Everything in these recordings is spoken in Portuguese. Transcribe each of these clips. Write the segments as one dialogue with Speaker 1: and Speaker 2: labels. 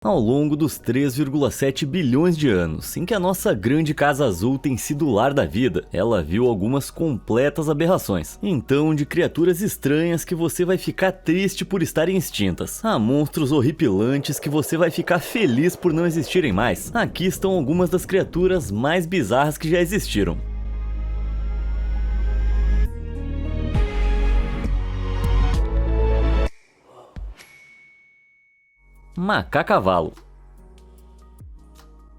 Speaker 1: Ao longo dos 3,7 bilhões de anos em que a nossa grande casa azul tem sido o lar da vida, ela viu algumas completas aberrações. Então, de criaturas estranhas que você vai ficar triste por estarem extintas, a monstros horripilantes que você vai ficar feliz por não existirem mais, aqui estão algumas das criaturas mais bizarras que já existiram. Macacavalo.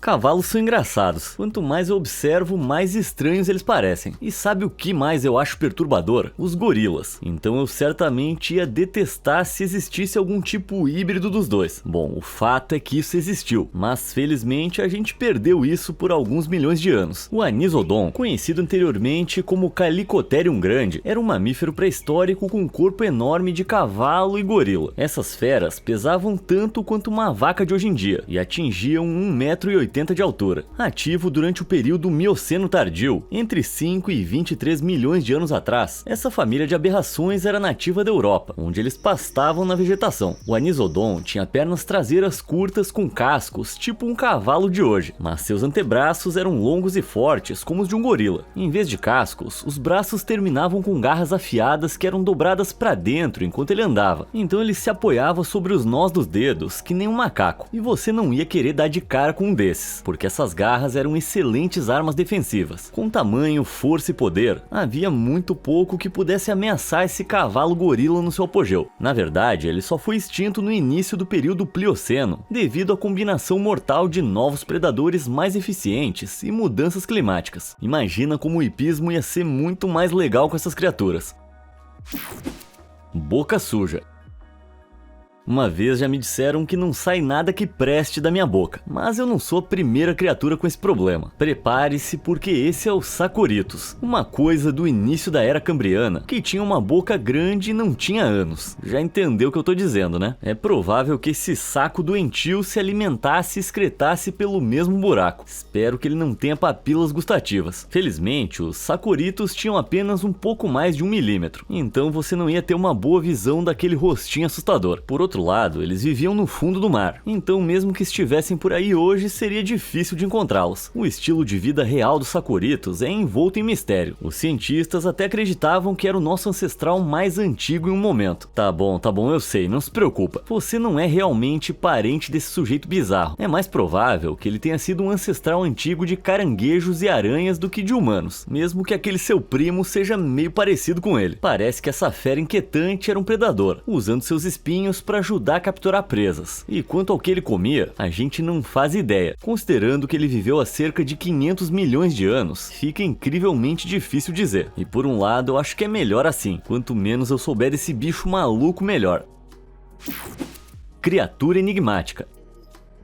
Speaker 1: Cavalos são engraçados. Quanto mais eu observo, mais estranhos eles parecem. E sabe o que mais eu acho perturbador? Os gorilas. Então eu certamente ia detestar se existisse algum tipo híbrido dos dois. Bom, o fato é que isso existiu, mas felizmente a gente perdeu isso por alguns milhões de anos. O Anisodon, conhecido anteriormente como Calicotherium grande, era um mamífero pré-histórico com um corpo enorme de cavalo e gorila. Essas feras pesavam tanto quanto uma vaca de hoje em dia e atingiam 1,80 m de altura, ativo durante o período Mioceno tardio, entre 5 e 23 milhões de anos atrás. Essa família de aberrações era nativa da Europa, onde eles pastavam na vegetação. O Anisodon tinha pernas traseiras curtas com cascos, tipo um cavalo de hoje, mas seus antebraços eram longos e fortes, como os de um gorila. Em vez de cascos, os braços terminavam com garras afiadas que eram dobradas para dentro enquanto ele andava. Então ele se apoiava sobre os nós dos dedos, que nem um macaco, e você não ia querer dar de cara com um desses, porque essas garras eram excelentes armas defensivas. Com tamanho, força e poder, havia muito pouco que pudesse ameaçar esse cavalo gorila no seu apogeu. Na verdade, ele só foi extinto no início do período Plioceno, devido à combinação mortal de novos predadores mais eficientes e mudanças climáticas. Imagina como o hipismo ia ser muito mais legal com essas criaturas. Boca suja. Uma vez já me disseram que não sai nada que preste da minha boca, mas eu não sou a primeira criatura com esse problema. Prepare-se, porque esse é o Sacoritus, uma coisa do início da Era Cambriana, que tinha uma boca grande e não tinha ânus. Já entendeu o que eu tô dizendo, né? É provável que esse saco doentio se alimentasse e excretasse pelo mesmo buraco. Espero que ele não tenha papilas gustativas. Felizmente, os Sacoritus tinham apenas um pouco mais de 1 milímetro, então você não ia ter uma boa visão daquele rostinho assustador. Por outro lado, eles viviam no fundo do mar, então mesmo que estivessem por aí hoje, seria difícil de encontrá-los. O estilo de vida real dos Sacoritus é envolto em mistério. Os cientistas até acreditavam que era o nosso ancestral mais antigo em um momento. Tá bom, eu sei, não se preocupa. Você não é realmente parente desse sujeito bizarro. É mais provável que ele tenha sido um ancestral antigo de caranguejos e aranhas do que de humanos, mesmo que aquele seu primo seja meio parecido com ele. Parece que essa fera inquietante era um predador, usando seus espinhos para ajudar a capturar presas. E quanto ao que ele comia, a gente não faz ideia. Considerando que ele viveu há cerca de 500 milhões de anos, fica incrivelmente difícil dizer. E por um lado, eu acho que é melhor assim. Quanto menos eu souber desse bicho maluco, melhor. Criatura enigmática.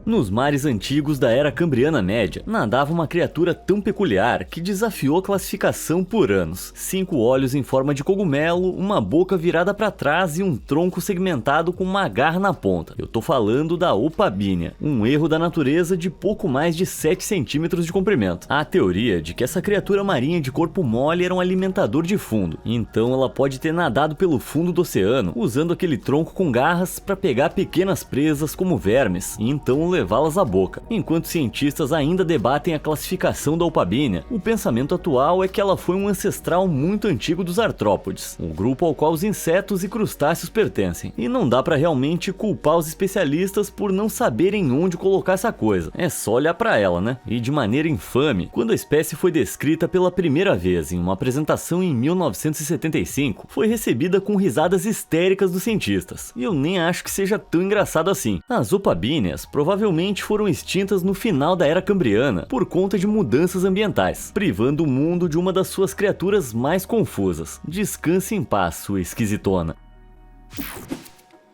Speaker 1: Nos mares antigos da Era Cambriana Média, nadava uma criatura tão peculiar que desafiou a classificação por anos. 5 olhos em forma de cogumelo, uma boca virada para trás e um tronco segmentado com uma garra na ponta. Eu tô falando da Opabínia, um erro da natureza de pouco mais de 7 centímetros de comprimento. Há a teoria de que essa criatura marinha de corpo mole era um alimentador de fundo, então ela pode ter nadado pelo fundo do oceano, usando aquele tronco com garras para pegar pequenas presas como vermes, e então levá-las à boca. Enquanto cientistas ainda debatem a classificação da Opabínia, o pensamento atual é que ela foi um ancestral muito antigo dos artrópodes, um grupo ao qual os insetos e crustáceos pertencem. E não dá para realmente culpar os especialistas por não saberem onde colocar essa coisa. É só olhar para ela, né? E de maneira infame, quando a espécie foi descrita pela primeira vez em uma apresentação em 1975, foi recebida com risadas histéricas dos cientistas. E eu nem acho que seja tão engraçado assim. As Opabíneas provavelmente foram extintas no final da Era Cambriana por conta de mudanças ambientais, privando o mundo de uma das suas criaturas mais confusas. Descanse em paz, sua esquisitona.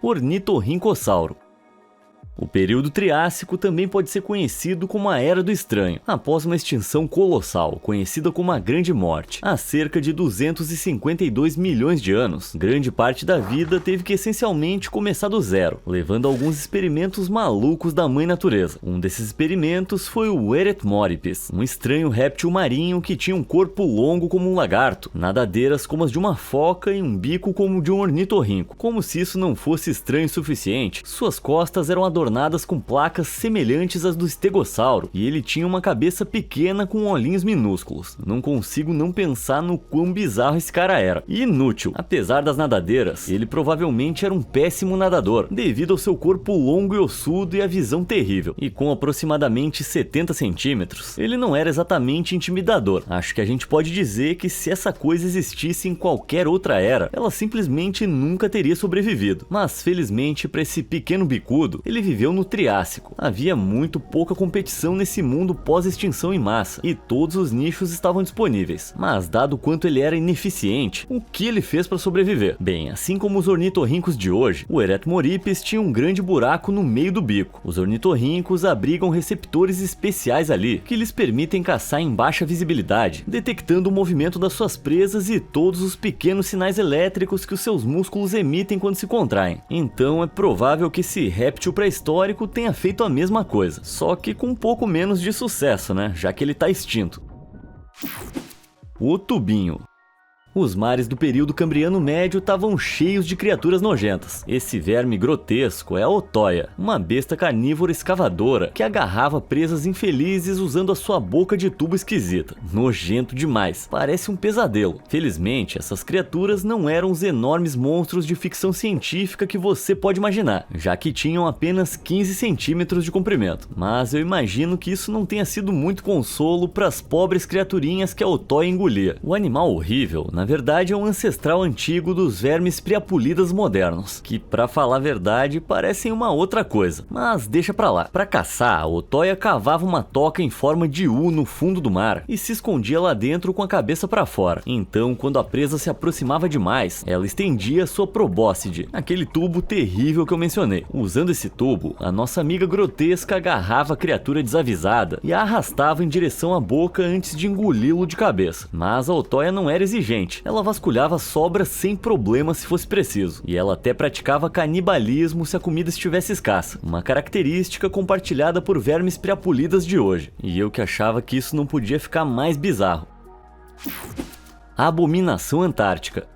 Speaker 1: Ornitorrincossauro. O período Triássico também pode ser conhecido como a Era do Estranho, após uma extinção colossal, conhecida como a Grande Morte. Há cerca de 252 milhões de anos, grande parte da vida teve que essencialmente começar do zero, levando a alguns experimentos malucos da mãe natureza. Um desses experimentos foi o Eretmoripes, um estranho réptil marinho que tinha um corpo longo como um lagarto, nadadeiras como as de uma foca e um bico como o de um ornitorrinco. Como se isso não fosse estranho o suficiente, suas costas eram adornadas adornadas com placas semelhantes às do estegossauro, e ele tinha uma cabeça pequena com olhinhos minúsculos. Não consigo não pensar no quão bizarro esse cara era. E inútil. Apesar das nadadeiras, ele provavelmente era um péssimo nadador, devido ao seu corpo longo e ossudo e a visão terrível. E com aproximadamente 70 centímetros, ele não era exatamente intimidador. Acho que a gente pode dizer que se essa coisa existisse em qualquer outra era, ela simplesmente nunca teria sobrevivido. Mas felizmente para esse pequeno bicudo, ele viveu no Triássico. Havia muito pouca competição nesse mundo pós-extinção em massa, e todos os nichos estavam disponíveis. Mas dado o quanto ele era ineficiente, o que ele fez para sobreviver? Bem, assim como os ornitorrincos de hoje, o Eretmoripes tinha um grande buraco no meio do bico. Os ornitorrincos abrigam receptores especiais ali, que lhes permitem caçar em baixa visibilidade, detectando o movimento das suas presas e todos os pequenos sinais elétricos que os seus músculos emitem quando se contraem. Então é provável que esse réptil pré-histórico tenha feito a mesma coisa, só que com um pouco menos de sucesso, né, já que ele está extinto. O tubinho. Os mares do período Cambriano Médio estavam cheios de criaturas nojentas. Esse verme grotesco é a Otoia, uma besta carnívora escavadora que agarrava presas infelizes usando a sua boca de tubo esquisita. Nojento demais, parece um pesadelo. Felizmente, essas criaturas não eram os enormes monstros de ficção científica que você pode imaginar, já que tinham apenas 15 centímetros de comprimento. Mas eu imagino que isso não tenha sido muito consolo para as pobres criaturinhas que a Otoia engolia. O animal horrível, na verdade, é um ancestral antigo dos vermes priapulidas modernos, que, pra falar a verdade, parecem uma outra coisa. Mas deixa pra lá. Pra caçar, a Otoia cavava uma toca em forma de U no fundo do mar e se escondia lá dentro com a cabeça pra fora. Então, quando a presa se aproximava demais, ela estendia sua probóscide, aquele tubo terrível que eu mencionei. Usando esse tubo, a nossa amiga grotesca agarrava a criatura desavisada e a arrastava em direção à boca antes de engoli-lo de cabeça. Mas a Otoia não era exigente. Ela vasculhava sobras sem problema se fosse preciso, e ela até praticava canibalismo se a comida estivesse escassa, uma característica compartilhada por vermes priapulidas de hoje, e eu que achava que isso não podia ficar mais bizarro. A Abominação Antártica.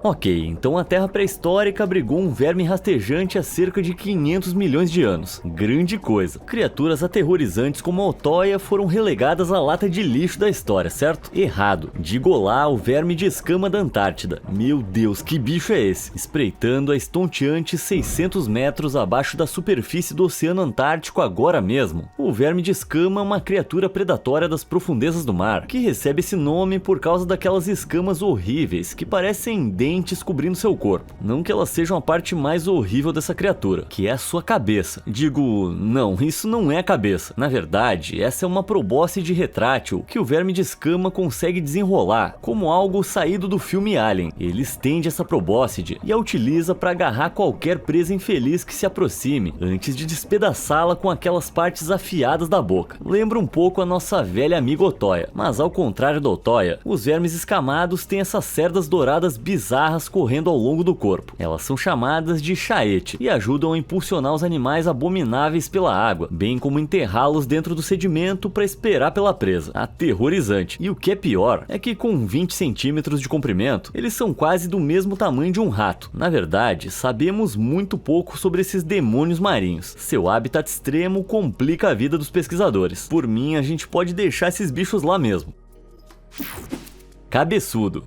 Speaker 1: Ok, então a Terra pré-histórica abrigou um verme rastejante há cerca de 500 milhões de anos. Grande coisa. Criaturas aterrorizantes como a Otoia foram relegadas à lata de lixo da história, certo? Errado. Digo lá, o verme de escama da Antártida. Meu Deus, que bicho é esse? Espreitando a estonteante 600 metros abaixo da superfície do Oceano Antártico agora mesmo. O verme de escama é uma criatura predatória das profundezas do mar, que recebe esse nome por causa daquelas escamas horríveis que parecem dentes cobrindo seu corpo. Não que elas sejam a parte mais horrível dessa criatura, que é a sua cabeça. Digo, não, isso não é a cabeça. Na verdade, essa é uma probóscide retrátil que o verme de escama consegue desenrolar, como algo saído do filme Alien. Ele estende essa probóscide e a utiliza para agarrar qualquer presa infeliz que se aproxime, antes de despedaçá-la com aquelas partes afiadas da boca. Lembra um pouco a nossa velha amiga Otoia, mas ao contrário da Otoia, os vermes escamados têm essas cerdas douradas bizarras correndo ao longo do corpo. Elas são chamadas de chaete e ajudam a impulsionar os animais abomináveis pela água, bem como enterrá-los dentro do sedimento para esperar pela presa. Aterrorizante. E o que é pior é que com 20 centímetros de comprimento, eles são quase do mesmo tamanho de um rato. Na verdade, sabemos muito pouco sobre esses demônios marinhos. Seu habitat extremo complica a vida dos pesquisadores. Por mim, a gente pode deixar esses bichos lá mesmo. Cabeçudo.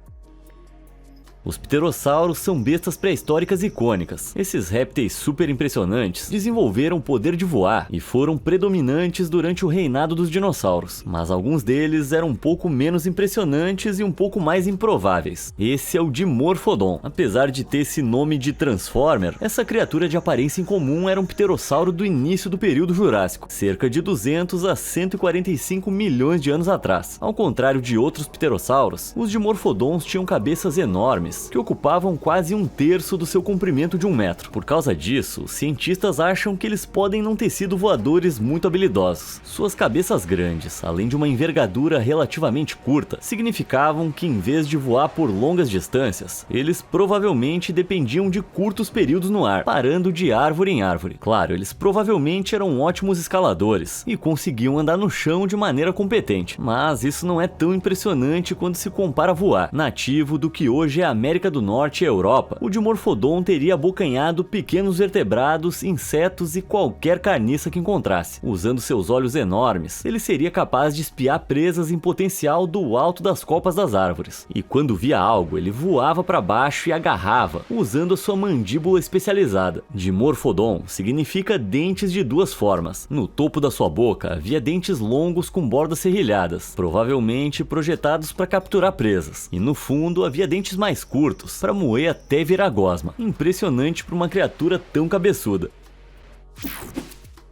Speaker 1: Os pterossauros são bestas pré-históricas icônicas. Esses répteis super impressionantes desenvolveram o poder de voar e foram predominantes durante o reinado dos dinossauros, mas alguns deles eram um pouco menos impressionantes e um pouco mais improváveis. Esse é o Dimorphodon. Apesar de ter esse nome de Transformer, essa criatura de aparência incomum era um pterossauro do início do período Jurássico, cerca de 200 a 145 milhões de anos atrás. Ao contrário de outros pterossauros, os Dimorphodons tinham cabeças enormes que ocupavam quase 1/3 do seu comprimento de 1 metro. Por causa disso, os cientistas acham que eles podem não ter sido voadores muito habilidosos. Suas cabeças grandes, além de uma envergadura relativamente curta, significavam que em vez de voar por longas distâncias, eles provavelmente dependiam de curtos períodos no ar, parando de árvore em árvore. Claro, eles provavelmente eram ótimos escaladores e conseguiam andar no chão de maneira competente, mas isso não é tão impressionante quando se compara a voar, nativo do que hoje é a América do Norte e Europa, o Dimorphodon teria abocanhado pequenos vertebrados, insetos e qualquer carniça que encontrasse. Usando seus olhos enormes, ele seria capaz de espiar presas em potencial do alto das copas das árvores. E quando via algo, ele voava para baixo e agarrava, usando a sua mandíbula especializada. Dimorphodon significa dentes de duas formas. No topo da sua boca havia dentes longos com bordas serrilhadas, provavelmente projetados para capturar presas. E no fundo havia dentes mais curtos, para moer até virar gosma. Impressionante para uma criatura tão cabeçuda.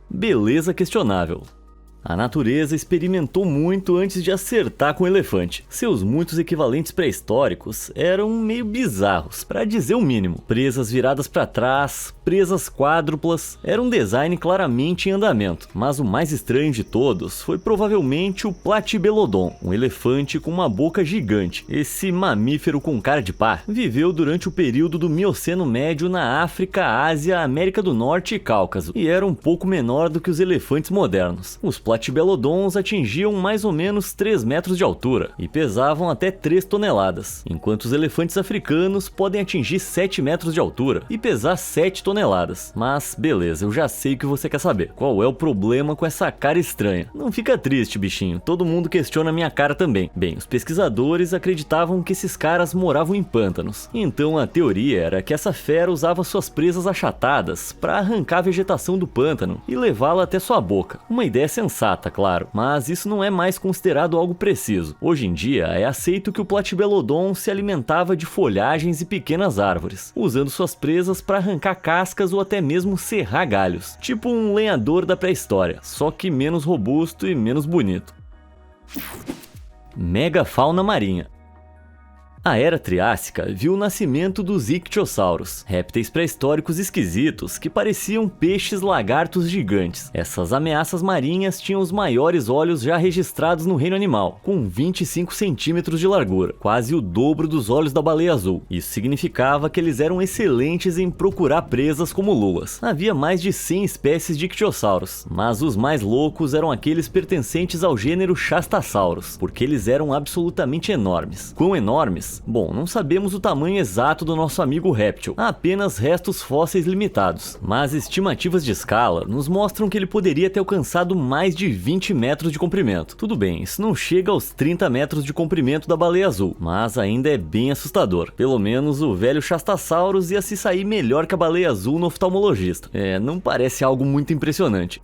Speaker 1: Beleza questionável. A natureza experimentou muito antes de acertar com o elefante. Seus muitos equivalentes pré-históricos eram meio bizarros, para dizer o mínimo. Presas viradas para trás, presas quádruplas, era um design claramente em andamento. Mas o mais estranho de todos foi provavelmente o Platybelodon, um elefante com uma boca gigante. Esse mamífero com cara de pá viveu durante o período do Mioceno Médio na África, Ásia, América do Norte e Cáucaso, e era um pouco menor do que os elefantes modernos. Os Platybelodons atingiam mais ou menos 3 metros de altura e pesavam até 3 toneladas, enquanto os elefantes africanos podem atingir 7 metros de altura e pesar 7 toneladas. Mas beleza, eu já sei o que você quer saber. Qual é o problema com essa cara estranha? Não fica triste, bichinho, todo mundo questiona a minha cara também. Bem, os pesquisadores acreditavam que esses caras moravam em pântanos, então a teoria era que essa fera usava suas presas achatadas para arrancar a vegetação do pântano e levá-la até sua boca. Uma ideia sensata, claro, mas isso não é mais considerado algo preciso. Hoje em dia é aceito que o Platybelodon se alimentava de folhagens e pequenas árvores, usando suas presas para arrancar cascas ou até mesmo serrar galhos, tipo um lenhador da pré-história, só que menos robusto e menos bonito. Megafauna marinha. A Era Triássica viu o nascimento dos ictiossauros, répteis pré-históricos esquisitos que pareciam peixes lagartos gigantes. Essas ameaças marinhas tinham os maiores olhos já registrados no reino animal, com 25 centímetros de largura, quase o dobro dos olhos da baleia azul. Isso significava que eles eram excelentes em procurar presas como lulas. Havia mais de 100 espécies de ictiossauros, mas os mais loucos eram aqueles pertencentes ao gênero Shastasaurus, porque eles eram absolutamente enormes. Quão enormes? Bom, não sabemos o tamanho exato do nosso amigo réptil, há apenas restos fósseis limitados, mas estimativas de escala nos mostram que ele poderia ter alcançado mais de 20 metros de comprimento. Tudo bem, isso não chega aos 30 metros de comprimento da baleia azul, mas ainda é bem assustador. Pelo menos o velho Shastasaurus ia se sair melhor que a baleia azul no oftalmologista. Não parece algo muito impressionante.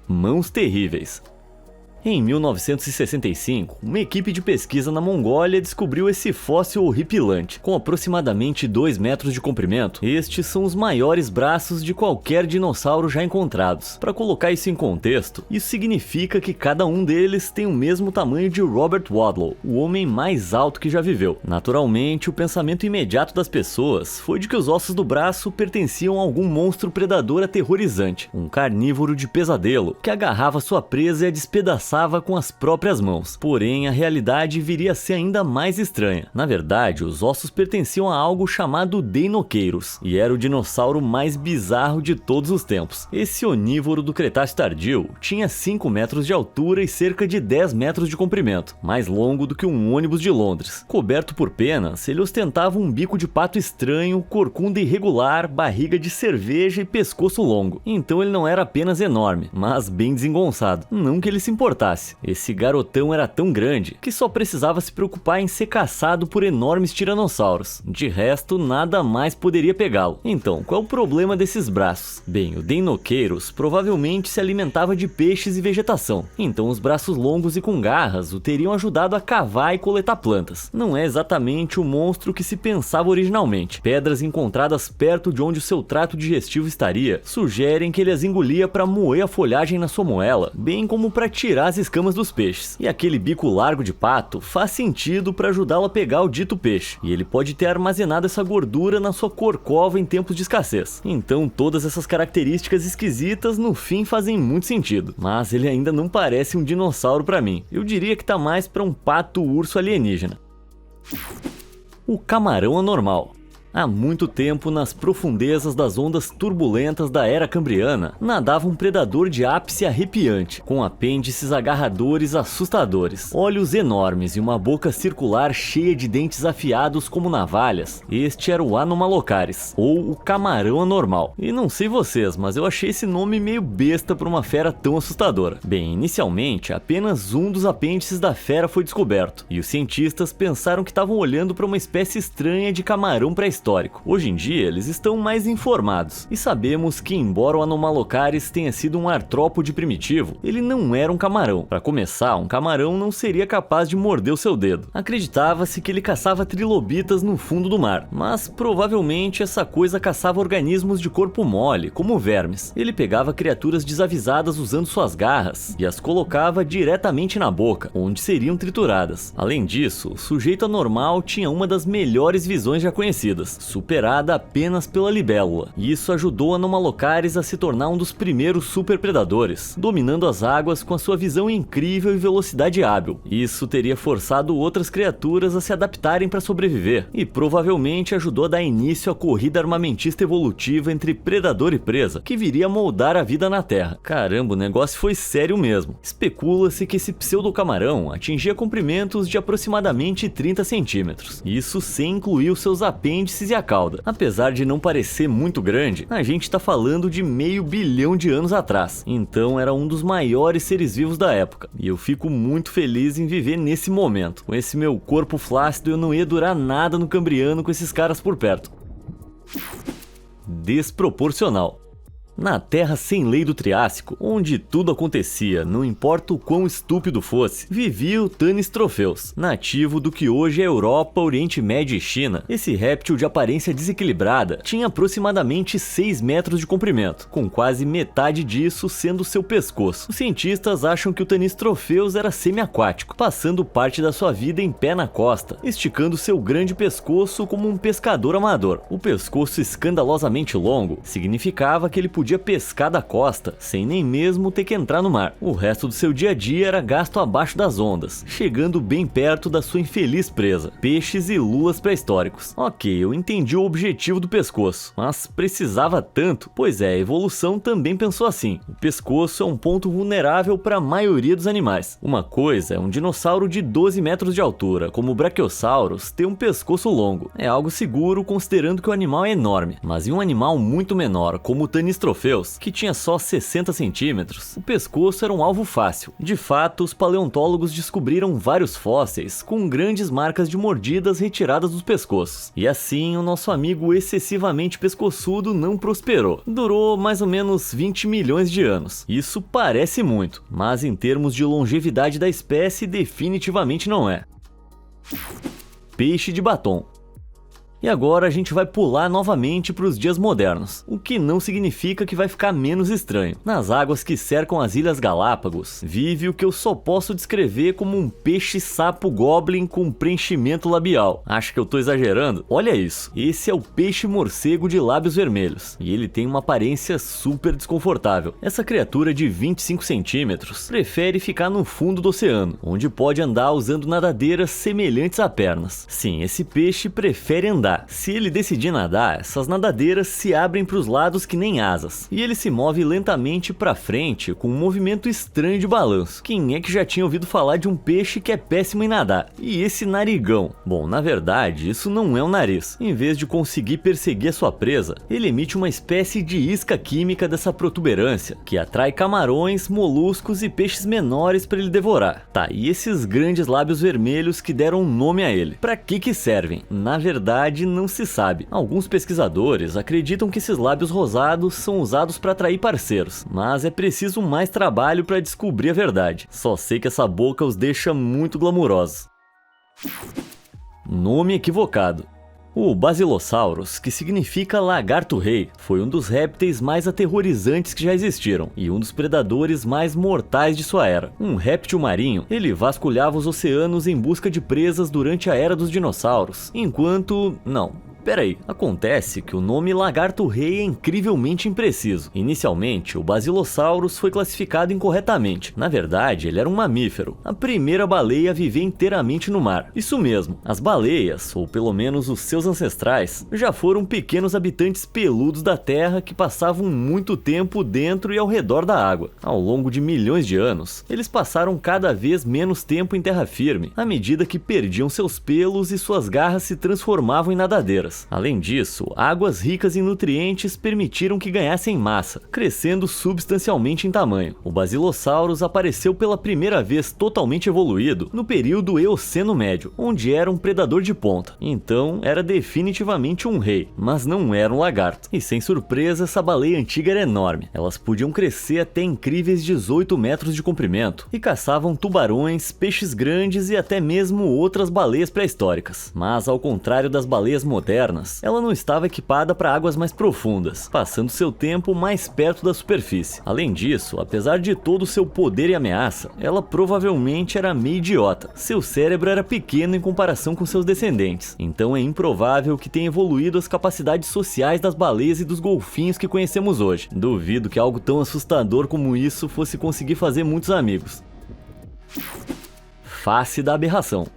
Speaker 1: Mãos terríveis. Em 1965, uma equipe de pesquisa na Mongólia descobriu esse fóssil horripilante. Com aproximadamente 2 metros de comprimento, estes são os maiores braços de qualquer dinossauro já encontrados. Para colocar isso em contexto, isso significa que cada um deles tem o mesmo tamanho de Robert Wadlow, o homem mais alto que já viveu. Naturalmente, o pensamento imediato das pessoas foi de que os ossos do braço pertenciam a algum monstro predador aterrorizante, um carnívoro de pesadelo, que agarrava sua presa e a despedaçava com as próprias mãos. Porém, a realidade viria a ser ainda mais estranha. Na verdade, os ossos pertenciam a algo chamado Deinocheirus, e era o dinossauro mais bizarro de todos os tempos. Esse onívoro do Cretáceo tardio tinha 5 metros de altura e cerca de 10 metros de comprimento, mais longo do que um ônibus de Londres. Coberto por penas, ele ostentava um bico de pato estranho, corcunda irregular, barriga de cerveja e pescoço longo. Então ele não era apenas enorme, mas bem desengonçado. Não que ele se importasse. Esse garotão era tão grande que só precisava se preocupar em ser caçado por enormes tiranossauros. De resto, nada mais poderia pegá-lo. Então, qual é o problema desses braços? Bem, o Deinocheirus provavelmente se alimentava de peixes e vegetação. Então, os braços longos e com garras o teriam ajudado a cavar e coletar plantas. Não é exatamente o monstro que se pensava originalmente. Pedras encontradas perto de onde o seu trato digestivo estaria sugerem que ele as engolia para moer a folhagem na sua moela, bem como para tirar as escamas dos peixes. E aquele bico largo de pato faz sentido para ajudá-lo a pegar o dito peixe, e ele pode ter armazenado essa gordura na sua corcova em tempos de escassez. Então todas essas características esquisitas no fim fazem muito sentido, mas ele ainda não parece um dinossauro para mim. Eu diria que tá mais para um pato urso alienígena. O camarão anormal. Há muito tempo, nas profundezas das ondas turbulentas da Era Cambriana, nadava um predador de ápice arrepiante, com apêndices agarradores assustadores, olhos enormes e uma boca circular cheia de dentes afiados como navalhas. Este era o Anomalocaris, ou o camarão anormal. E não sei vocês, mas eu achei esse nome meio besta para uma fera tão assustadora. Bem, inicialmente, apenas um dos apêndices da fera foi descoberto, e os cientistas pensaram que estavam olhando para uma espécie estranha de camarão pré-histórico. Hoje em dia, eles estão mais informados, e sabemos que, embora o Anomalocaris tenha sido um artrópode primitivo, ele não era um camarão. Para começar, um camarão não seria capaz de morder o seu dedo. Acreditava-se que ele caçava trilobitas no fundo do mar, mas provavelmente essa coisa caçava organismos de corpo mole, como vermes. Ele pegava criaturas desavisadas usando suas garras e as colocava diretamente na boca, onde seriam trituradas. Além disso, o sujeito anormal tinha uma das melhores visões já conhecidas, superada apenas pela libélula. E isso ajudou Anomalocaris a se tornar um dos primeiros super predadores, dominando as águas com a sua visão incrível e velocidade hábil. Isso teria forçado outras criaturas a se adaptarem para sobreviver, e provavelmente ajudou a dar início à corrida armamentista evolutiva entre predador e presa, que viria a moldar a vida na Terra. Caramba, o negócio foi sério mesmo. Especula-se que esse pseudo-camarão atingia comprimentos de aproximadamente 30 centímetros, isso sem incluir os seus apêndices e a cauda. Apesar de não parecer muito grande, a gente tá falando de meio bilhão de anos atrás, então era um dos maiores seres vivos da época, e eu fico muito feliz em viver nesse momento. Com esse meu corpo flácido, eu não ia durar nada no Cambriano com esses caras por perto. Desproporcional. Na Terra sem lei do Triássico, onde tudo acontecia, não importa o quão estúpido fosse, vivia o Thanis tropheus, nativo do que hoje é Europa, Oriente Médio e China. Esse réptil de aparência desequilibrada tinha aproximadamente 6 metros de comprimento, com quase metade disso sendo seu pescoço. Os cientistas acham que o Thanis tropheus era semi-aquático, passando parte da sua vida em pé na costa, esticando seu grande pescoço como um pescador amador. O pescoço escandalosamente longo significava que ele podia pescar da costa, sem nem mesmo ter que entrar no mar. O resto do seu dia a dia era gasto abaixo das ondas, chegando bem perto da sua infeliz presa, peixes e lulas pré-históricos. Ok, eu entendi o objetivo do pescoço, mas precisava tanto? Pois é, a evolução também pensou assim. O pescoço é um ponto vulnerável para a maioria dos animais. Uma coisa é um dinossauro de 12 metros de altura, como o Brachiosaurus, ter um pescoço longo. É algo seguro considerando que o animal é enorme, mas em um animal muito menor, como o Thanis tropheus, que tinha só 60 centímetros, o pescoço era um alvo fácil. De fato, os paleontólogos descobriram vários fósseis com grandes marcas de mordidas retiradas dos pescoços. E assim, o nosso amigo excessivamente pescoçudo não prosperou. Durou mais ou menos 20 milhões de anos. Isso parece muito, mas em termos de longevidade da espécie, definitivamente não é. Peixe de batom. E agora a gente vai pular novamente para os dias modernos, o que não significa que vai ficar menos estranho. Nas águas que cercam as Ilhas Galápagos, vive o que eu só posso descrever como um peixe-sapo goblin com preenchimento labial. Acho que eu tô exagerando? Olha isso, esse é o peixe-morcego de lábios vermelhos, e ele tem uma aparência super desconfortável. Essa criatura de 25 centímetros prefere ficar no fundo do oceano, onde pode andar usando nadadeiras semelhantes a pernas. Sim, esse peixe prefere andar. Se ele decidir nadar, essas nadadeiras se abrem para os lados que nem asas, e ele se move lentamente para frente com um movimento estranho de balanço. Quem é que já tinha ouvido falar de um peixe que é péssimo em nadar? E esse narigão? Bom, na verdade, isso não é um nariz. Em vez de conseguir perseguir a sua presa, ele emite uma espécie de isca química dessa protuberância, que atrai camarões, moluscos e peixes menores para ele devorar. Tá, e esses grandes lábios vermelhos que deram um nome a ele? Para que servem? Na verdade, não se sabe. Alguns pesquisadores acreditam que esses lábios rosados são usados para atrair parceiros, mas é preciso mais trabalho para descobrir a verdade. Só sei que essa boca os deixa muito glamurosos. Nome equivocado. O Basilosaurus, que significa lagarto-rei, foi um dos répteis mais aterrorizantes que já existiram e um dos predadores mais mortais de sua era. Um réptil marinho, ele vasculhava os oceanos em busca de presas durante a era dos dinossauros, enquanto... não, Peraí, acontece que o nome lagarto-rei é incrivelmente impreciso. Inicialmente, o Basilosaurus foi classificado incorretamente. Na verdade, ele era um mamífero, a primeira baleia a viver inteiramente no mar. Isso mesmo, as baleias, ou pelo menos os seus ancestrais, já foram pequenos habitantes peludos da Terra que passavam muito tempo dentro e ao redor da água. Ao longo de milhões de anos, eles passaram cada vez menos tempo em terra firme, à medida que perdiam seus pelos e suas garras se transformavam em nadadeiras. Além disso, águas ricas em nutrientes permitiram que ganhassem massa, crescendo substancialmente em tamanho. O Basilosaurus apareceu pela primeira vez totalmente evoluído no período Eoceno Médio, onde era um predador de ponta. Então, era definitivamente um rei, mas não era um lagarto. E sem surpresa, essa baleia antiga era enorme. Elas podiam crescer até incríveis 18 metros de comprimento e caçavam tubarões, peixes grandes e até mesmo outras baleias pré-históricas. Mas, ao contrário das baleias modernas, ela não estava equipada para águas mais profundas, passando seu tempo mais perto da superfície. Além disso, apesar de todo o seu poder e ameaça, ela provavelmente era meio idiota. Seu cérebro era pequeno em comparação com seus descendentes, então é improvável que tenha evoluído as capacidades sociais das baleias e dos golfinhos que conhecemos hoje. Duvido que algo tão assustador como isso fosse conseguir fazer muitos amigos. Face da aberração.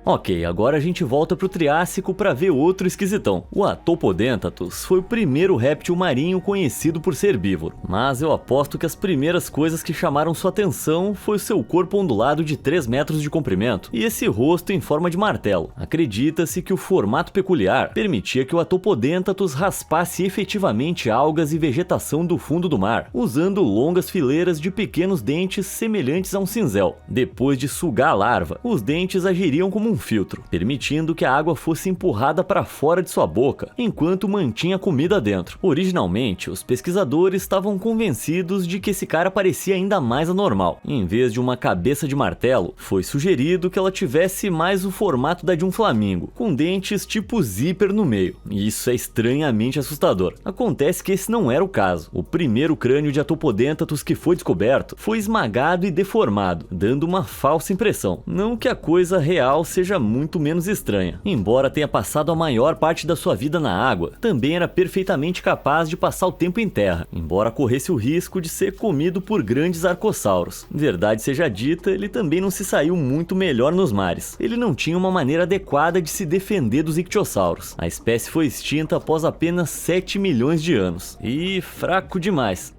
Speaker 1: Ok, agora a gente volta pro Triássico para ver outro esquisitão. O Atopodentatus foi o primeiro réptil marinho conhecido por ser herbívoro, mas eu aposto que as primeiras coisas que chamaram sua atenção foi o seu corpo ondulado de 3 metros de comprimento e esse rosto em forma de martelo. Acredita-se que o formato peculiar permitia que o Atopodentatus raspasse efetivamente algas e vegetação do fundo do mar, usando longas fileiras de pequenos dentes semelhantes a um cinzel. Depois de sugar a larva, os dentes agiriam como um filtro, permitindo que a água fosse empurrada para fora de sua boca, enquanto mantinha comida dentro. Originalmente, os pesquisadores estavam convencidos de que esse cara parecia ainda mais anormal. Em vez de uma cabeça de martelo, foi sugerido que ela tivesse mais o formato da de um flamingo, com dentes tipo zíper no meio. E isso é estranhamente assustador. Acontece que esse não era o caso. O primeiro crânio de Atopodentatus que foi descoberto foi esmagado e deformado, dando uma falsa impressão. Não que a coisa real seja muito menos estranha. Embora tenha passado a maior parte da sua vida na água, também era perfeitamente capaz de passar o tempo em terra, embora corresse o risco de ser comido por grandes arcossauros. Verdade seja dita, ele também não se saiu muito melhor nos mares. Ele não tinha uma maneira adequada de se defender dos ictiossauros. A espécie foi extinta após apenas 7 milhões de anos. E fraco demais.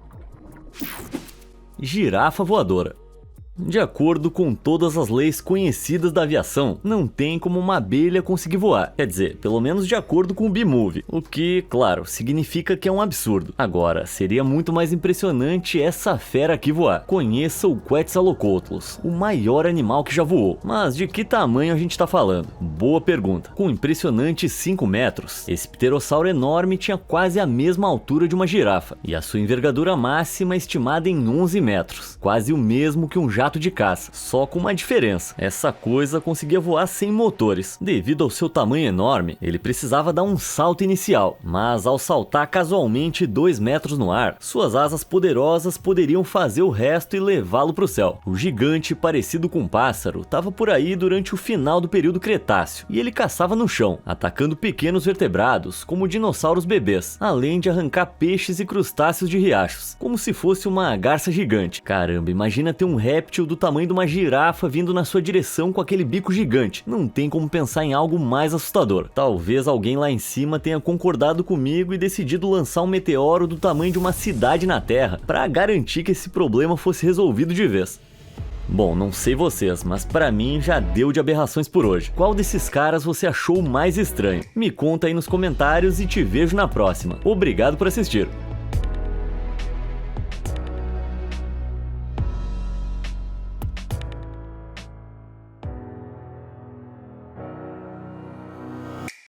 Speaker 1: Girafa voadora. De acordo com todas as leis conhecidas da aviação, não tem como uma abelha conseguir voar. Quer dizer, pelo menos de acordo com o B-Movie, o que, claro, significa que é um absurdo. Agora, seria muito mais impressionante essa fera aqui voar. Conheça o Quetzalcoatlus, o maior animal que já voou. Mas de que tamanho a gente tá falando? Boa pergunta. Com impressionantes 5 metros, esse pterossauro enorme tinha quase a mesma altura de uma girafa, e a sua envergadura máxima estimada em 11 metros, quase o mesmo que um jato de caça, só com uma diferença: essa coisa conseguia voar sem motores. Devido ao seu tamanho enorme, ele precisava dar um salto inicial, mas ao saltar casualmente 2 metros no ar, suas asas poderosas poderiam fazer o resto e levá-lo para o céu. O gigante, parecido com um pássaro, estava por aí durante o final do período Cretáceo, e ele caçava no chão, atacando pequenos vertebrados, como dinossauros bebês, além de arrancar peixes e crustáceos de riachos, como se fosse uma garça gigante. Caramba, imagina ter um réptil do tamanho de uma girafa vindo na sua direção com aquele bico gigante. Não tem como pensar em algo mais assustador. Talvez alguém lá em cima tenha concordado comigo e decidido lançar um meteoro do tamanho de uma cidade na Terra para garantir que esse problema fosse resolvido de vez. Bom, não sei vocês, mas pra mim já deu de aberrações por hoje. Qual desses caras você achou mais estranho? Me conta aí nos comentários e te vejo na próxima. Obrigado por assistir.